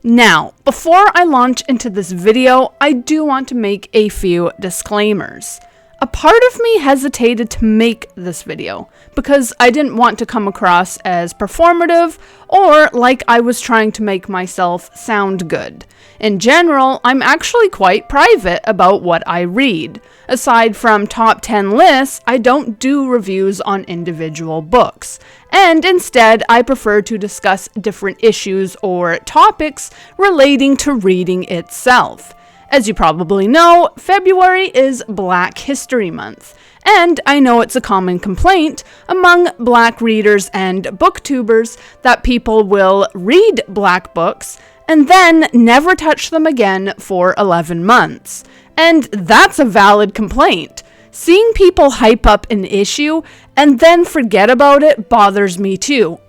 Now, before I launch into this video, I do want to make a few disclaimers. A part of me hesitated to make this video because I didn't want to come across as performative or like I was trying to make myself sound good. In general, I'm actually quite private about what I read. Aside from top 10 lists, I don't do reviews on individual books, and instead I prefer to discuss different issues or topics relating to reading itself. As you probably know, February is Black History Month, and I know it's a common complaint among Black readers and booktubers that people will read Black books and then never touch them again for 11 months. And that's a valid complaint. Seeing people hype up an issue and then forget about it bothers me too.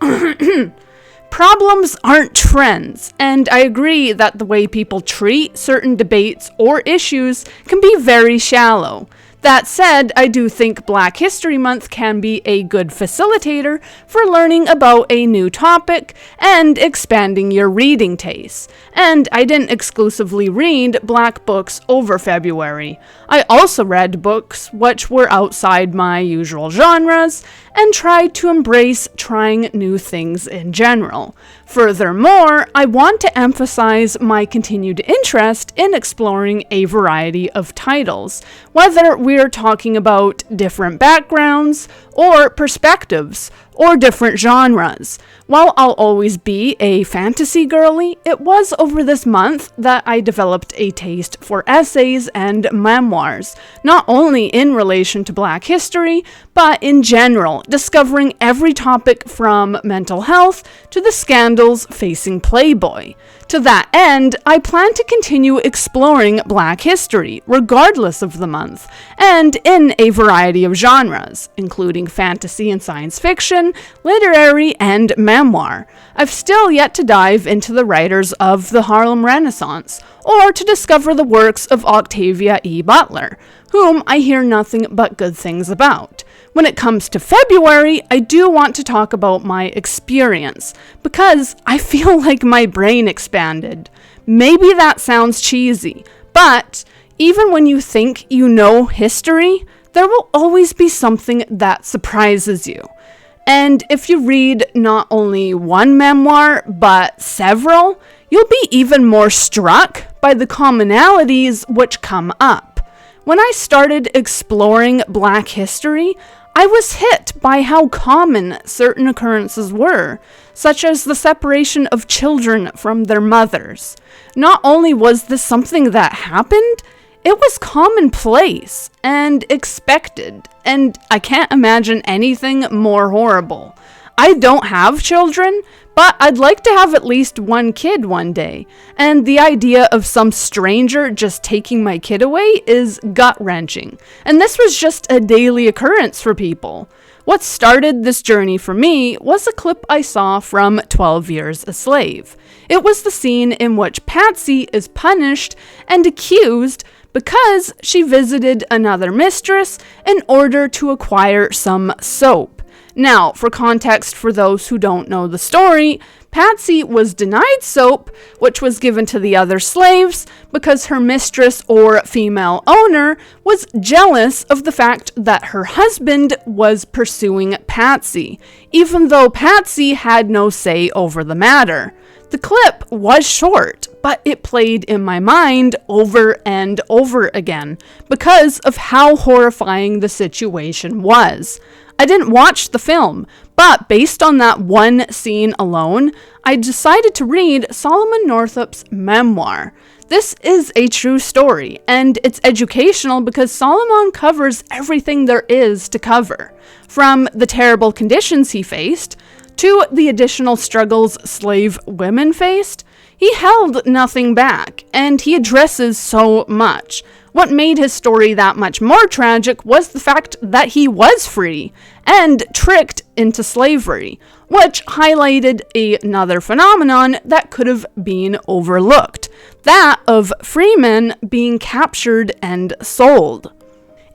Problems aren't trends, and I agree that the way people treat certain debates or issues can be very shallow. That said, I do think Black History Month can be a good facilitator for learning about a new topic and expanding your reading tastes. And I didn't exclusively read Black books over February. I also read books which were outside my usual genres and tried to embrace trying new things in general. Furthermore, I want to emphasize my continued interest in exploring a variety of titles, whether we're talking about different backgrounds or perspectives or different genres. While I'll always be a fantasy girly, it was over this month that I developed a taste for essays and memoirs, not only in relation to Black history, but in general, discovering every topic from mental health to the scandals facing Playboy. To that end, I plan to continue exploring Black history, regardless of the month, and in a variety of genres, including fantasy and science fiction, literary, and memoir. I've still yet to dive into the writers of the Harlem Renaissance, or to discover the works of Octavia E. Butler, whom I hear nothing but good things about. When it comes to February, I do want to talk about my experience, because I feel like my brain expanded. Maybe that sounds cheesy, but even when you think you know history, there will always be something that surprises you. And if you read not only one memoir, but several, you'll be even more struck by the commonalities which come up. When I started exploring Black history, I was hit by how common certain occurrences were, such as the separation of children from their mothers. Not only was this something that happened, it was commonplace and expected, and I can't imagine anything more horrible. I don't have children, but I'd like to have at least one kid one day, and the idea of some stranger just taking my kid away is gut-wrenching, and this was just a daily occurrence for people. What started this journey for me was a clip I saw from 12 Years a Slave. It was the scene in which Patsy is punished and accused because she visited another mistress in order to acquire some soap. Now, for context for those who don't know the story, Patsy was denied soap, which was given to the other slaves, because her mistress or female owner was jealous of the fact that her husband was pursuing Patsy, even though Patsy had no say over the matter. The clip was short, but it played in my mind over and over again because of how horrifying the situation was. I didn't watch the film, but based on that one scene alone, I decided to read Solomon Northup's memoir. This is a true story, and it's educational because Solomon covers everything there is to cover, from the terrible conditions he faced to the additional struggles slave women faced. He held nothing back, and he addresses so much. What made his story that much more tragic was the fact that he was free and tricked into slavery, which highlighted another phenomenon that could have been overlooked, that of free men being captured and sold.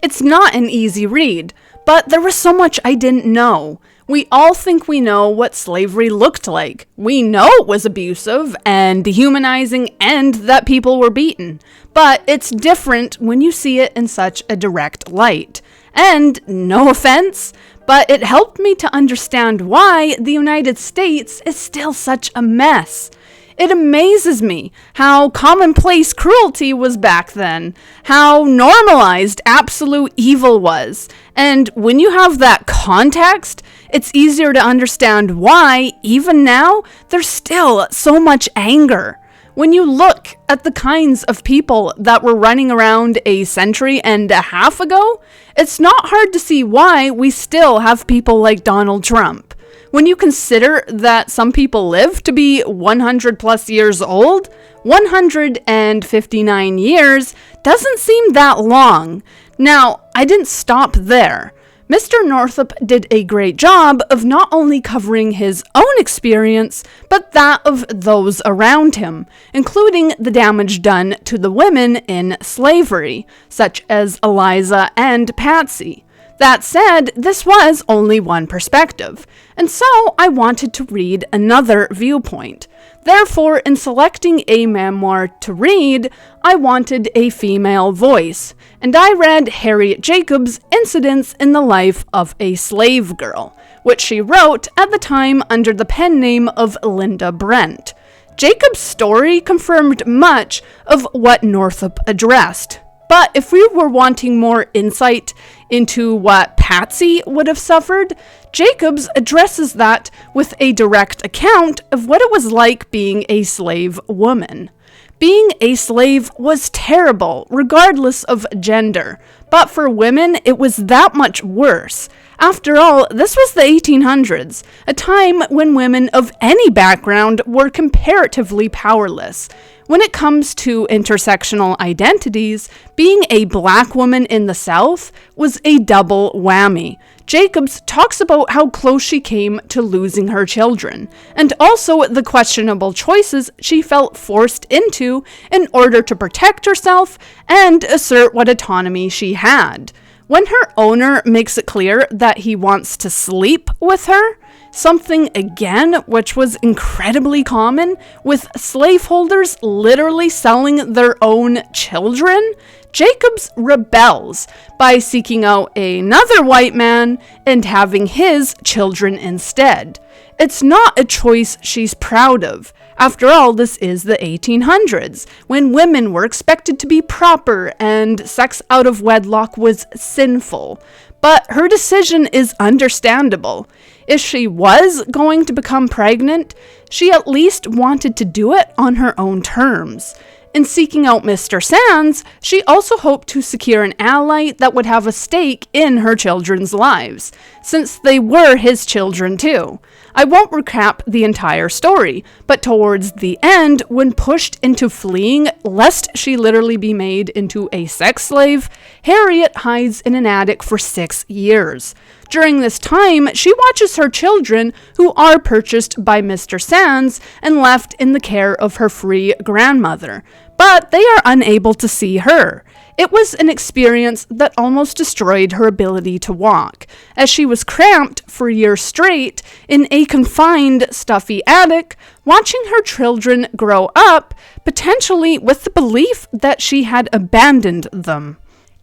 It's not an easy read, but there was so much I didn't know. We all think we know what slavery looked like. We know it was abusive and dehumanizing and that people were beaten. But it's different when you see it in such a direct light. And, no offense, but it helped me to understand why the United States is still such a mess. It amazes me how commonplace cruelty was back then, how normalized absolute evil was, and when you have that context, it's easier to understand why, even now, there's still so much anger. When you look at the kinds of people that were running around a century and a half ago, it's not hard to see why we still have people like Donald Trump. When you consider that some people live to be 100 plus years old, 159 years doesn't seem that long. Now, I didn't stop there. Mr. Northup did a great job of not only covering his own experience, but that of those around him, including the damage done to the women in slavery, such as Eliza and Patsy. That said, this was only one perspective, and so I wanted to read another viewpoint. Therefore, in selecting a memoir to read, I wanted a female voice, and I read Harriet Jacobs' Incidents in the Life of a Slave Girl, which she wrote at the time under the pen name of Linda Brent. Jacobs' story confirmed much of what Northup addressed. But if we were wanting more insight into what Patsy would have suffered, Jacobs addresses that with a direct account of what it was like being a slave woman. Being a slave was terrible, regardless of gender, but for women, it was that much worse. After all, this was the 1800s, a time when women of any background were comparatively powerless. When it comes to intersectional identities, being a black woman in the South was a double whammy. Jacobs talks about how close she came to losing her children, and also the questionable choices she felt forced into in order to protect herself and assert what autonomy she had. When her owner makes it clear that he wants to sleep with her, something again which was incredibly common, with slaveholders literally selling their own children, Jacobs rebels by seeking out another white man and having his children instead. It's not a choice she's proud of. After all, this is the 1800s, when women were expected to be proper and sex out of wedlock was sinful. But her decision is understandable. If she was going to become pregnant, she at least wanted to do it on her own terms. In seeking out Mr. Sands, she also hoped to secure an ally that would have a stake in her children's lives, since they were his children too. I won't recap the entire story, but towards the end, when pushed into fleeing lest she literally be made into a sex slave, Harriet hides in an attic for 6 years. During this time, she watches her children, who are purchased by Mr. Sands and left in the care of her free grandmother, but they are unable to see her. It was an experience that almost destroyed her ability to walk, as she was cramped for years straight in a confined, stuffy attic, watching her children grow up, potentially with the belief that she had abandoned them.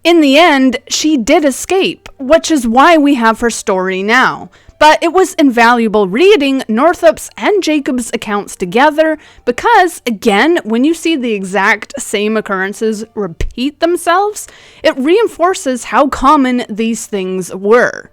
In the end, she did escape, which is why we have her story now. But it was invaluable reading Northup's and Jacob's accounts together because, again, when you see the exact same occurrences repeat themselves, it reinforces how common these things were.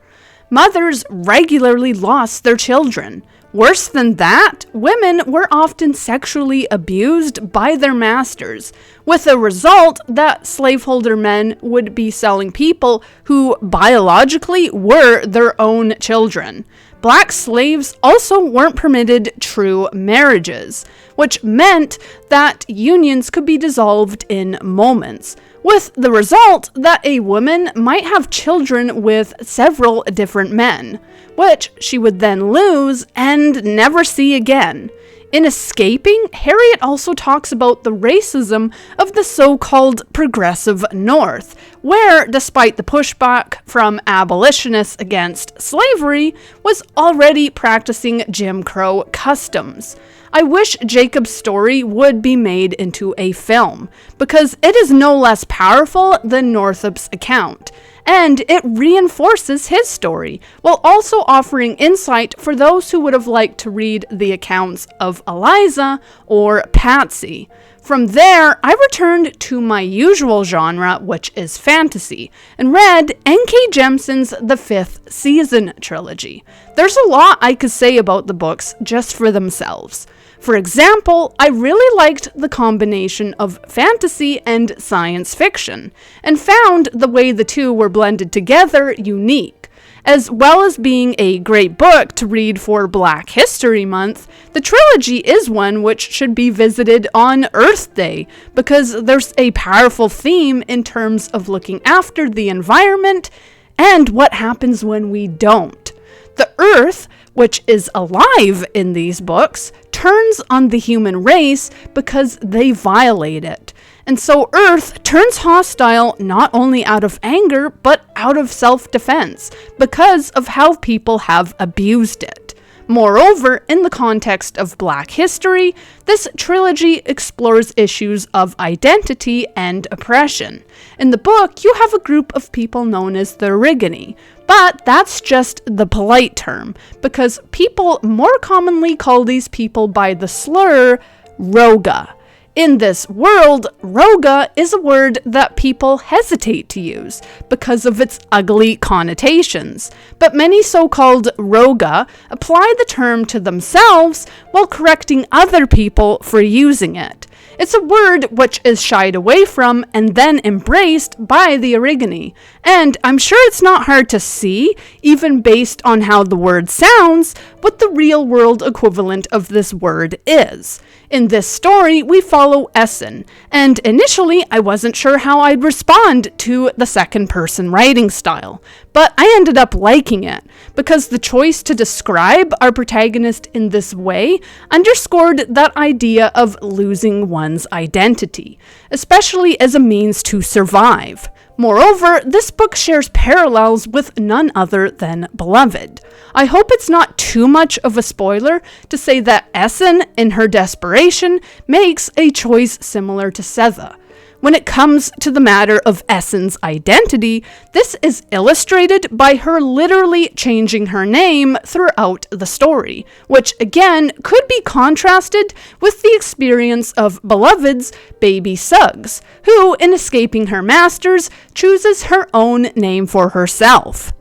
Mothers regularly lost their children. Worse than that, women were often sexually abused by their masters, with a result that slaveholder men would be selling people who biologically were their own children. Black slaves also weren't permitted true marriages, which meant that unions could be dissolved in moments, with the result that a woman might have children with several different men, which she would then lose and never see again. In Escaping, Harriet also talks about the racism of the so-called progressive North, where, despite the pushback from abolitionists against slavery, was already practicing Jim Crow customs. I wish Jacob's story would be made into a film, because it is no less powerful than Northup's account, and it reinforces his story, while also offering insight for those who would have liked to read the accounts of Eliza or Patsy. From there, I returned to my usual genre, which is fantasy, and read N.K. Jemisin's The Fifth Season trilogy. There's a lot I could say about the books just for themselves. For example, I really liked the combination of fantasy and science fiction, and found the way the two were blended together unique. As well as being a great book to read for Black History Month, the trilogy is one which should be visited on Earth Day, because there's a powerful theme in terms of looking after the environment and what happens when we don't. The Earth, which is alive in these books, turns on the human race because they violate it. And so Earth turns hostile not only out of anger, but out of self-defense, because of how people have abused it. Moreover, in the context of Black history, this trilogy explores issues of identity and oppression. In the book, you have a group of people known as the Origami, but that's just the polite term, because people more commonly call these people by the slur Roga. In this world, Roga is a word that people hesitate to use because of its ugly connotations, but many so-called Roga apply the term to themselves while correcting other people for using it. It's a word which is shied away from and then embraced by the Origami, and I'm sure it's not hard to see, even based on how the word sounds, what the real-world equivalent of this word is. In this story, we follow Essen, and initially I wasn't sure how I'd respond to the second-person writing style, but I ended up liking it, because the choice to describe our protagonist in this way underscored that idea of losing one's identity, especially as a means to survive. Moreover, this book shares parallels with none other than Beloved. I hope it's not too much of a spoiler to say that Essen, in her desperation, makes a choice similar to Sethe. When it comes to the matter of Essen's identity, this is illustrated by her literally changing her name throughout the story, which again could be contrasted with the experience of Beloved's baby Suggs, who, in escaping her masters, chooses her own name for herself.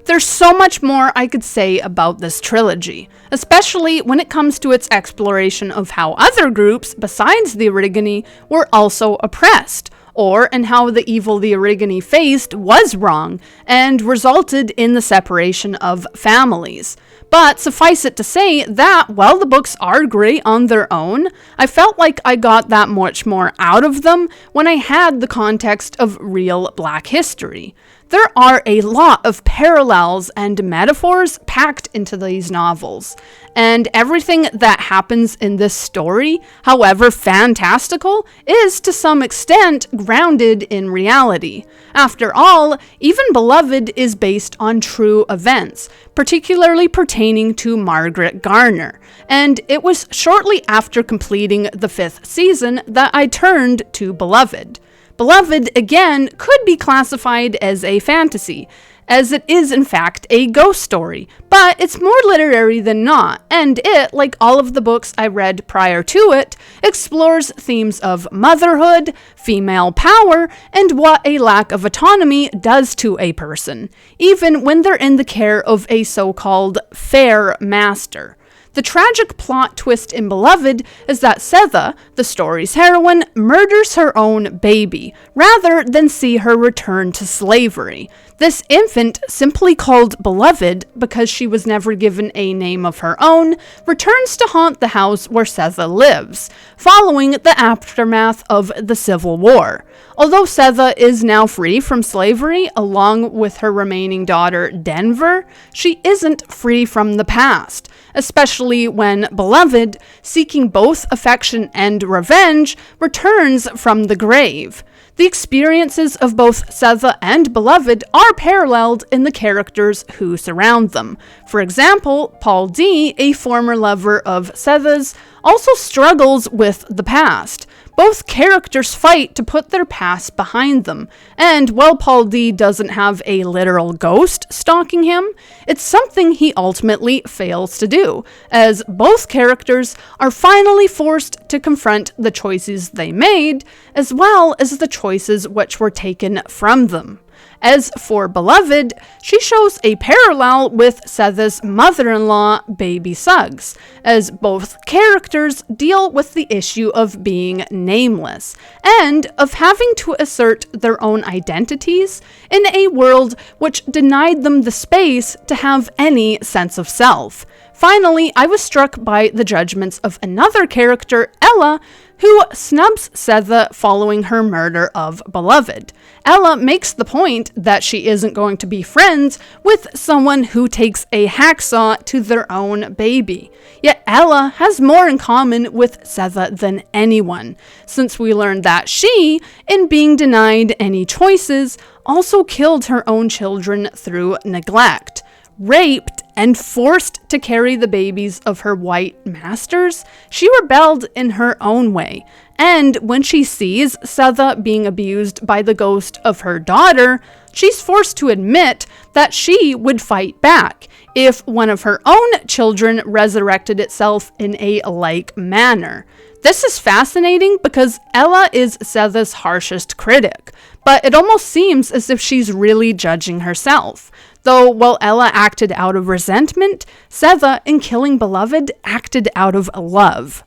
There's so much more I could say about this trilogy, especially when it comes to its exploration of how other groups besides the Origami were also oppressed, and how the evil the Origami faced was wrong and resulted in the separation of families. But suffice it to say that while the books are great on their own, I felt like I got that much more out of them when I had the context of real Black history. There are a lot of parallels and metaphors packed into these novels, and everything that happens in this story, however fantastical, is to some extent grounded in reality. After all, even Beloved is based on true events, particularly pertaining to Margaret Garner, and it was shortly after completing the 5th season that I turned to Beloved. Beloved, again, could be classified as a fantasy, as it is in fact a ghost story, but it's more literary than not, and it, like all of the books I read prior to it, explores themes of motherhood, female power, and what a lack of autonomy does to a person, even when they're in the care of a so-called fair master. The tragic plot twist in Beloved is that Sethe, the story's heroine, murders her own baby, rather than see her return to slavery. This infant, simply called Beloved because she was never given a name of her own, returns to haunt the house where Sethe lives, following the aftermath of the Civil War. Although Sethe is now free from slavery, along with her remaining daughter Denver, she isn't free from the past, especially when Beloved, seeking both affection and revenge, returns from the grave. The experiences of both Sethe and Beloved are paralleled in the characters who surround them. For example, Paul D., a former lover of Sethe's, also struggles with the past. Both characters fight to put their past behind them, and while Paul D. doesn't have a literal ghost stalking him, it's something he ultimately fails to do, as both characters are finally forced to confront the choices they made, as well as the choices which were taken from them. As for Beloved, she shows a parallel with Sethe's mother-in-law, Baby Suggs, as both characters deal with the issue of being nameless, and of having to assert their own identities in a world which denied them the space to have any sense of self. Finally, I was struck by the judgments of another character, Ella, who snubs Sethe following her murder of Beloved. Ella makes the point that she isn't going to be friends with someone who takes a hacksaw to their own baby. Yet Ella has more in common with Sethe than anyone, since we learned that she, in being denied any choices, also killed her own children through neglect. Raped and forced to carry the babies of her white masters, she rebelled in her own way. And when she sees Sethe being abused by the ghost of her daughter, she's forced to admit that she would fight back if one of her own children resurrected itself in a like manner. This is fascinating because Ella is Sethe's harshest critic, but it almost seems as if she's really judging herself. Though while Ella acted out of resentment, Sethe, in killing Beloved, acted out of love.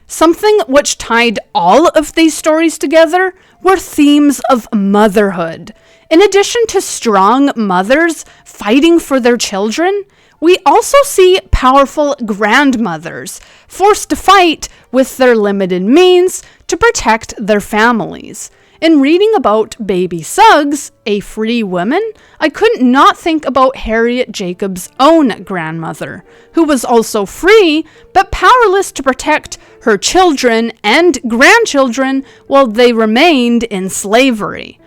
Something which tied all of these stories together were themes of motherhood. In addition to strong mothers fighting for their children, we also see powerful grandmothers forced to fight with their limited means to protect their families. In reading about Baby Suggs, a free woman, I couldn't not think about Harriet Jacobs' own grandmother, who was also free, but powerless to protect her children and grandchildren while they remained in slavery.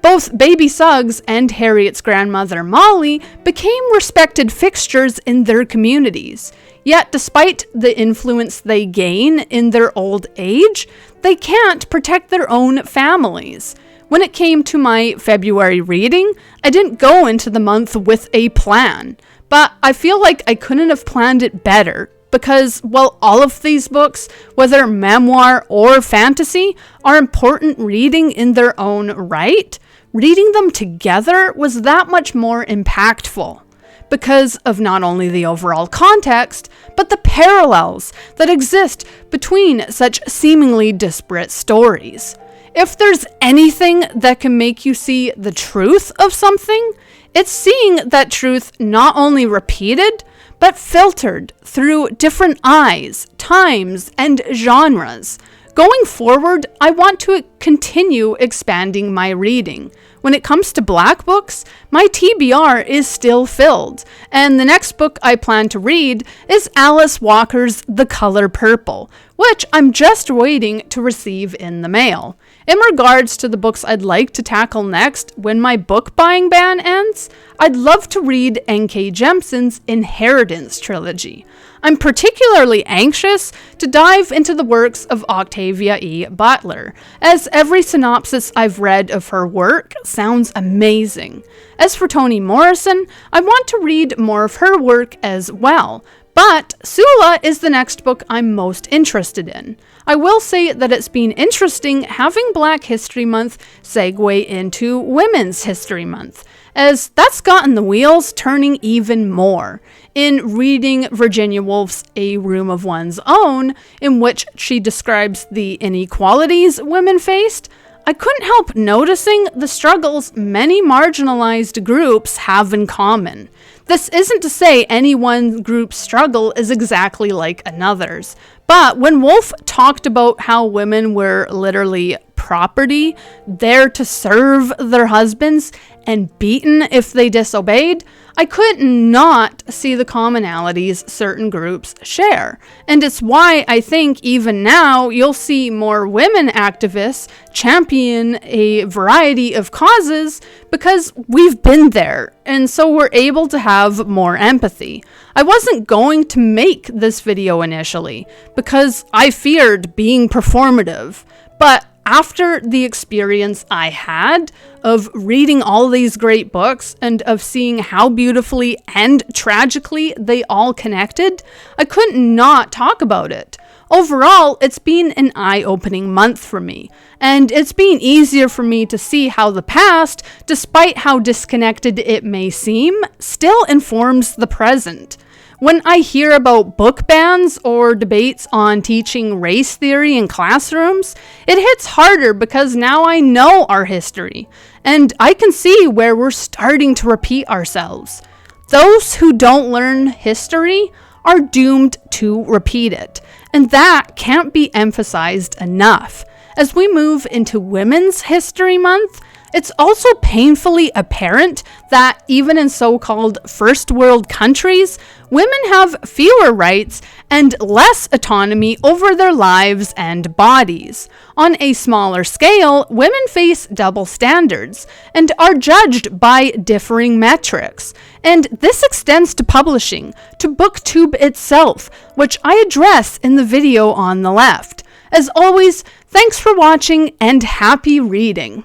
Both Baby Suggs and Harriet's grandmother Molly became respected fixtures in their communities. Yet, despite the influence they gain in their old age, they can't protect their own families. When it came to my February reading, I didn't go into the month with a plan, but I feel like I couldn't have planned it better, because while all of these books, whether memoir or fantasy, are important reading in their own right, reading them together was that much more impactful, because of not only the overall context, but the parallels that exist between such seemingly disparate stories. If there's anything that can make you see the truth of something, it's seeing that truth not only repeated, but filtered through different eyes, times, and genres. Going forward, I want to continue expanding my reading. When it comes to Black books, my TBR is still filled, and the next book I plan to read is Alice Walker's The Color Purple, which I'm just waiting to receive in the mail. In regards to the books I'd like to tackle next when my book buying ban ends, I'd love to read N.K. Jemisin's Inheritance trilogy. I'm particularly anxious to dive into the works of Octavia E. Butler, as every synopsis I've read of her work sounds amazing. As for Toni Morrison, I want to read more of her work as well, but Sula is the next book I'm most interested in. I will say that it's been interesting having Black History Month segue into Women's History Month, as that's gotten the wheels turning even more. In reading Virginia Woolf's A Room of One's Own, in which she describes the inequalities women faced, I couldn't help noticing the struggles many marginalized groups have in common. This isn't to say any one group's struggle is exactly like another's, but when Woolf talked about how women were literally property, there to serve their husbands, and beaten if they disobeyed, I could not see the commonalities certain groups share. And it's why I think even now you'll see more women activists champion a variety of causes because we've been there, and so we're able to have more empathy. I wasn't going to make this video initially because I feared being performative, but after the experience I had of reading all these great books and of seeing how beautifully and tragically they all connected, I couldn't not talk about it. Overall, it's been an eye-opening month for me, and it's been easier for me to see how the past, despite how disconnected it may seem, still informs the present. When I hear about book bans or debates on teaching race theory in classrooms, it hits harder because now I know our history, and I can see where we're starting to repeat ourselves. Those who don't learn history are doomed to repeat it, and that can't be emphasized enough. As we move into Women's History Month, it's also painfully apparent that even in so-called first world countries, women have fewer rights and less autonomy over their lives and bodies. On a smaller scale, women face double standards and are judged by differing metrics. And this extends to publishing, to BookTube itself, which I address in the video on the left. As always, thanks for watching and happy reading!